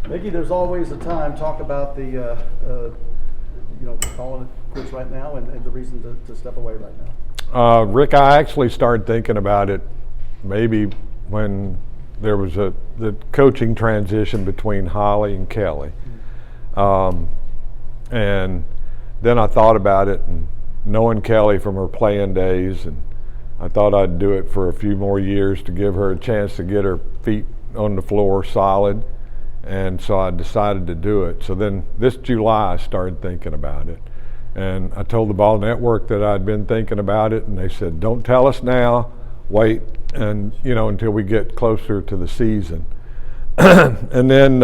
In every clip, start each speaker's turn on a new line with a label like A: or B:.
A: Mickey, there's always a time. Talk about the, calling it quits right now and the reason to step away right now.
B: Rick, I actually started thinking about it maybe when there was the coaching transition between Holly and Kelly. And then I thought about it, and knowing Kelly from her playing days, and I thought I'd do it for a few more years to give her a chance to get her feet on the floor solid. And so I decided to do it. So then this July I started thinking about it. And I told the Ball Network that I'd been thinking about it, and they said, don't tell us now, wait and until we get closer to the season. And then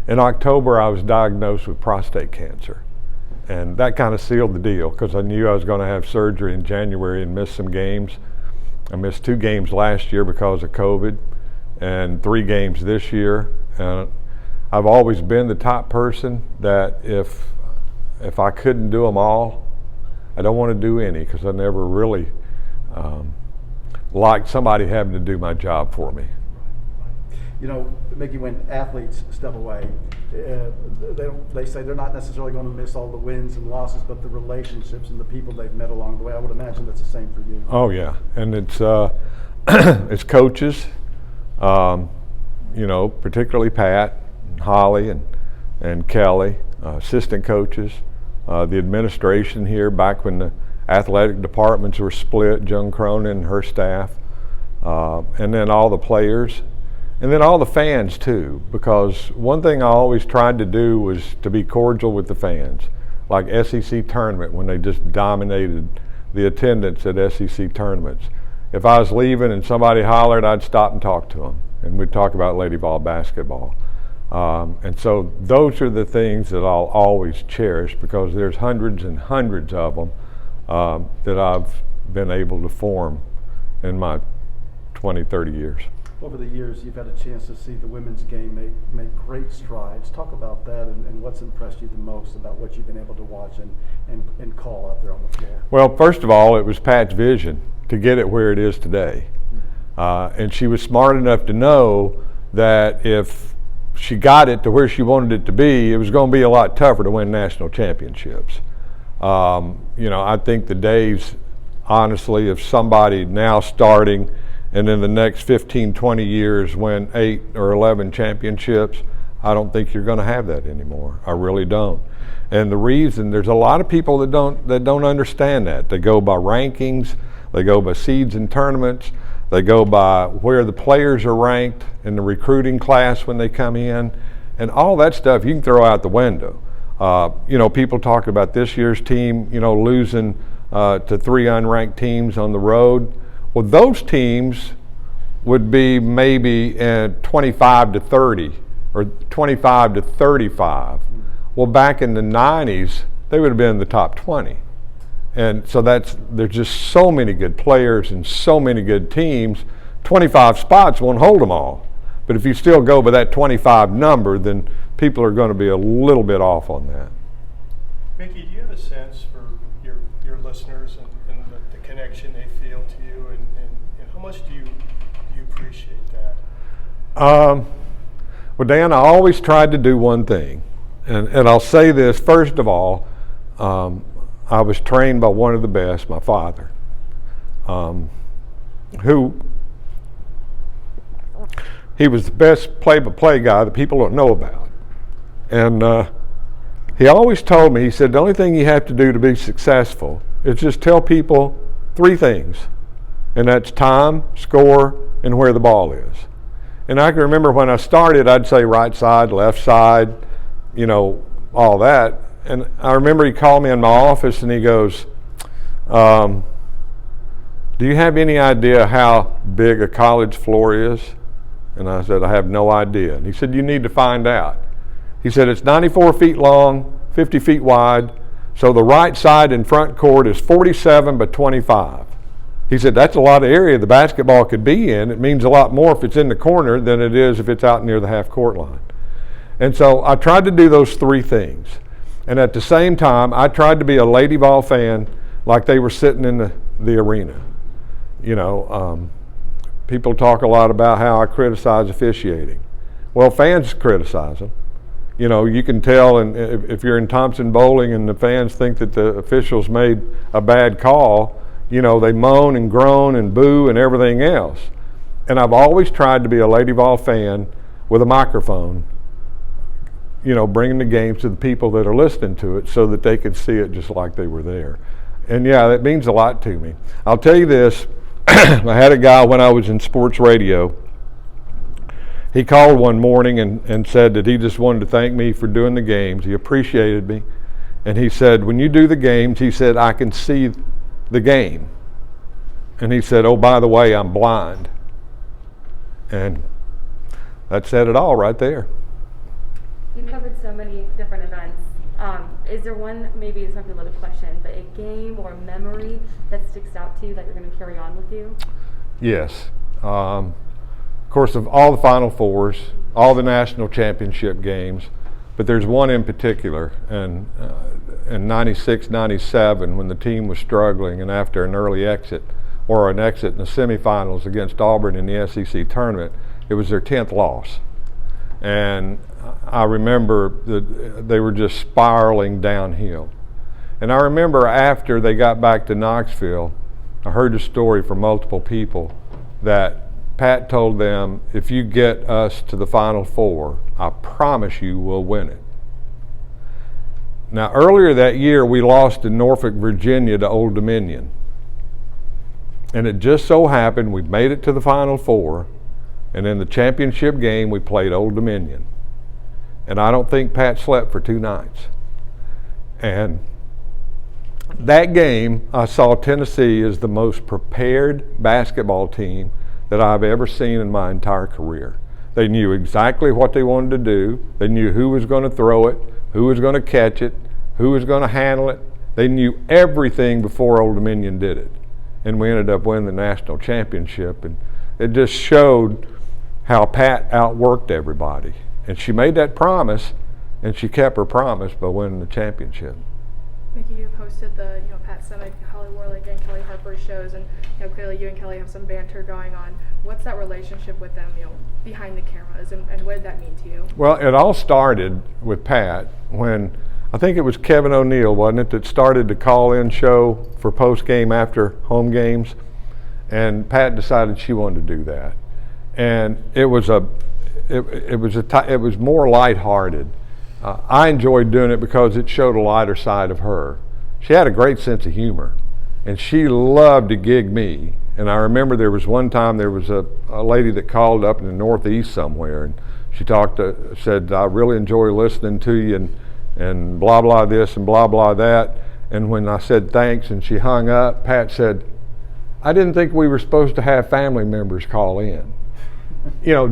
B: in October I was diagnosed with prostate cancer. And that kind of sealed the deal, because I knew I was going to have surgery in January and miss some games. I missed 2 games last year because of COVID, and 3 games this year. And I've always been the type person that if I couldn't do them all, I don't want to do any, because I never really liked somebody having to do my job for me.
A: Mickey, when athletes step away, they say they're not necessarily going to miss all the wins and losses, but the relationships and the people they've met along the way. I would imagine that's the same for you.
B: Oh yeah, and it's it's coaches, particularly Pat, and Holly, and Kelly, assistant coaches, the administration here back when the athletic departments were split, Joan Cronin and her staff, and then all the players. And then all the fans too, because one thing I always tried to do was to be cordial with the fans, like SEC tournament when they just dominated the attendance at SEC tournaments. If I was leaving and somebody hollered, I'd stop and talk to them, and we'd talk about Lady Vol basketball. And so those are the things that I'll always cherish, because there's hundreds and hundreds of them that I've been able to form in my 20, 30 years.
A: Over the years, you've had a chance to see the women's game make great strides. Talk about that and what's impressed you the most about what you've been able to watch and call out there on the floor.
B: Well, first of all, it was Pat's vision to get it where it is today. And she was smart enough to know that if she got it to where she wanted it to be, it was going to be a lot tougher to win national championships. I think the days, honestly, of somebody now starting and in the next 15, 20 years win 8 or 11 championships, I don't think you're going to have that anymore. I really don't. And the reason, there's a lot of people that don't understand that. They go by rankings, they go by seeds in tournaments, they go by where the players are ranked in the recruiting class when they come in, and all that stuff you can throw out the window. People talk about this year's team, losing to 3 unranked teams on the road. Well, those teams would be maybe 25 to 30 or 25 to 35. Well, back in the 90s, they would have been in the top 20. And so there's just so many good players and so many good teams. 25 spots won't hold them all. But if you still go by that 25 number, then people are going to be a little bit off on that.
C: Mickey, do you have a sense for your listeners and the connection they feel to you, and how much do you appreciate that?
B: Well, Dan, I always tried to do one thing, and I'll say this first of all. I was trained by one of the best, my father, who he was the best play-by-play guy that people don't know about. And he always told me, he said, the only thing you have to do to be successful is just tell people 3 things, and that's time, score, and where the ball is. And I can remember when I started, I'd say right side, left side, all that. And I remember he called me in my office and he goes, do you have any idea how big a college floor is? And I said, I have no idea. And he said, you need to find out. He said, it's 94 feet long, 50 feet wide, so the right side in front court is 47 by 25. He said, that's a lot of area the basketball could be in. It means a lot more if it's in the corner than it is if it's out near the half court line. And so I tried to do those 3 things. And at the same time, I tried to be a Lady Vol fan like they were sitting in the arena. People talk a lot about how I criticize officiating. Well, fans criticize them. You know, you can tell, and if you're in Thompson Bowling and the fans think that the officials made a bad call, you know, they moan and groan and boo and everything else. And I've always tried to be a Lady Vol fan with a microphone, you know, bringing the games to the people that are listening to it so that they could see it just like they were there. And yeah, that means a lot to me. I'll tell you this, I had a guy when I was in sports radio. He called one morning and said that he just wanted to thank me for doing the games. He appreciated me. And he said, when you do the games, he said, I can see the game. And he said, oh, by the way, I'm blind. And that said it all right there.
D: You covered so many different events. Is there one, maybe it's not a loaded question, but a game or a memory that sticks out to you that you're going to carry on with you?
B: Yes. Of course, of all the Final Fours, all the national championship games, but there's one in particular, and in 96, 97, when the team was struggling, and after an early exit, or an exit in the semifinals against Auburn in the SEC tournament, it was their 10th loss. And I remember that they were just spiraling downhill. And I remember after they got back to Knoxville, I heard a story from multiple people that Pat told them, if you get us to the Final Four, I promise you we'll win it. Now, earlier that year, we lost in Norfolk, Virginia to Old Dominion. And it just so happened we made it to the Final Four, and in the championship game, we played Old Dominion. And I don't think Pat slept for 2 nights. And that game, I saw Tennessee as the most prepared basketball team that I've ever seen in my entire career. They knew exactly what they wanted to do. They knew who was going to throw it, who was going to catch it, who was going to handle it. They knew everything before Old Dominion did it. And we ended up winning the national championship. And it just showed how Pat outworked everybody. And she made that promise, and she kept her promise by winning the championship.
E: Mickey, you've hosted the Pat Semick, Holly Warlick, and Kelly Harper shows, and clearly you and Kelly have some banter going on. What's that relationship with them, behind the cameras, and what did that mean to you?
B: Well, it all started with Pat when I think it was Kevin O'Neill, wasn't it, that started the call-in show for post-game after home games, and Pat decided she wanted to do that, and it was more lighthearted. I enjoyed doing it because it showed a lighter side of her. She had a great sense of humor, and she loved to gig me. And I remember there was one time there was a lady that called up in the Northeast somewhere, and she said, I really enjoy listening to you, and blah, blah this and blah, blah that. And when I said thanks and she hung up, Pat said, I didn't think we were supposed to have family members call in.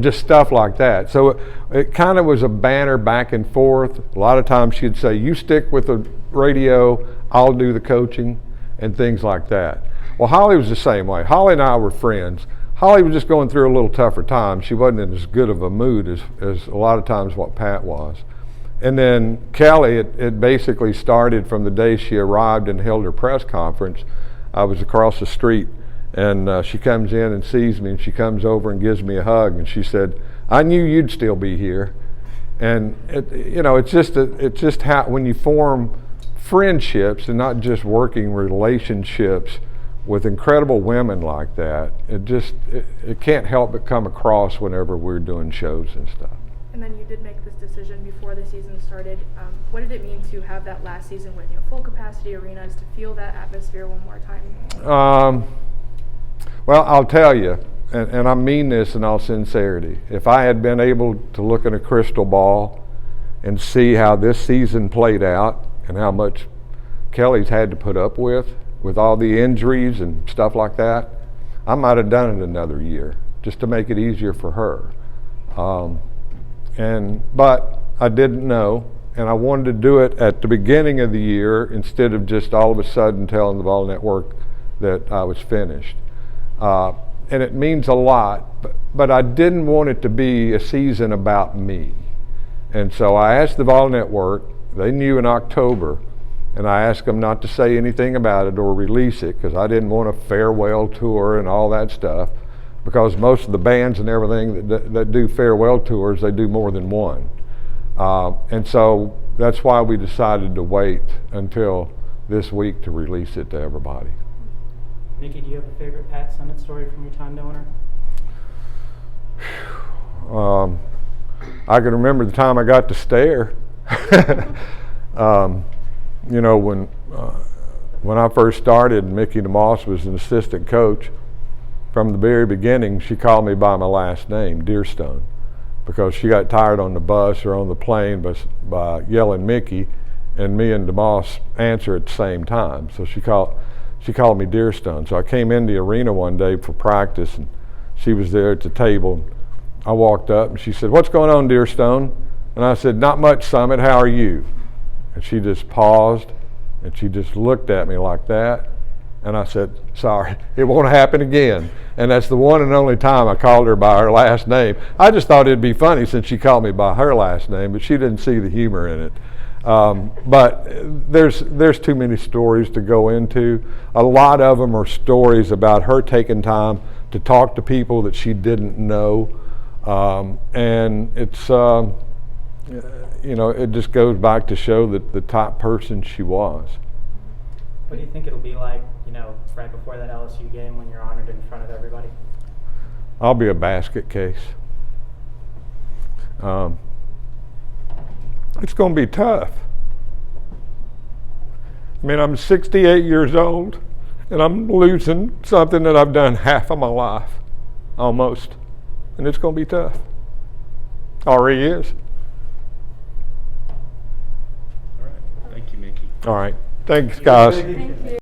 B: Just stuff like that. So it kind of was a banter back and forth. A lot of times she'd say, you stick with the radio, I'll do the coaching, and things like that. Well, Holly was the same way. Holly and I were friends. Holly was just going through a little tougher time. She wasn't in as good of a mood as a lot of times what Pat was. And then Kelly, it basically started from the day she arrived and held her press conference. I was across the street, and she comes in and sees me, and she comes over and gives me a hug, and she said, I knew you'd still be here. And it's just how, when you form friendships and not just working relationships with incredible women like that, it can't help but come across whenever we're doing shows and stuff.
E: And then you did make this decision before the season started. What did it mean to have that last season with full capacity arenas, to feel that atmosphere one more time?
B: Well, I'll tell you, and I mean this in all sincerity, if I had been able to look in a crystal ball and see how this season played out and how much Kelly's had to put up with all the injuries and stuff like that, I might have done it another year just to make it easier for her. But I didn't know, and I wanted to do it at the beginning of the year instead of just all of a sudden telling the Vol Network that I was finished. And it means a lot, but I didn't want it to be a season about me. And so I asked the Vol Network, they knew in October, and I asked them not to say anything about it or release it because I didn't want a farewell tour and all that stuff. because most of the bands and everything that do farewell tours, they do more than one. And so that's why we decided to wait until this week to release it to everybody.
F: Mickey, do you have a favorite Pat Summitt story from your time knowing her?
B: I can remember the time I got to stare. You know, when I first started, Mickey DeMoss was an assistant coach. From the very beginning, she called me by my last name, Dearstone, because she got tired on the bus or on the plane by yelling Mickey, and me and DeMoss answer at the same time. So she called me Dearstone. So I came in the arena one day for practice, and she was there at the table. I walked up, and she said, "What's going on, Dearstone?" And I said, "Not much, Summitt. How are you?" And she just paused, and she just looked at me like that. And I said, "Sorry, it won't happen again." And that's the one and only time I called her by her last name. I just thought it'd be funny since she called me by her last name, but she didn't see the humor in it. But there's too many stories to go into. A lot of them are stories about her taking time to talk to people that she didn't know. And it's, you know, it just goes back to show that the type person she was.
F: What do you think it'll be like, you know, right before that LSU game when you're honored in front of everybody?
B: I'll be a basket case. It's going to be tough. I mean, I'm 68 years old, and I'm losing something that I've done half of my life, almost. And it's going to be tough. Already is.
G: All right. Thank you, Mickey.
B: All right. Thanks, guys.
D: Thank you.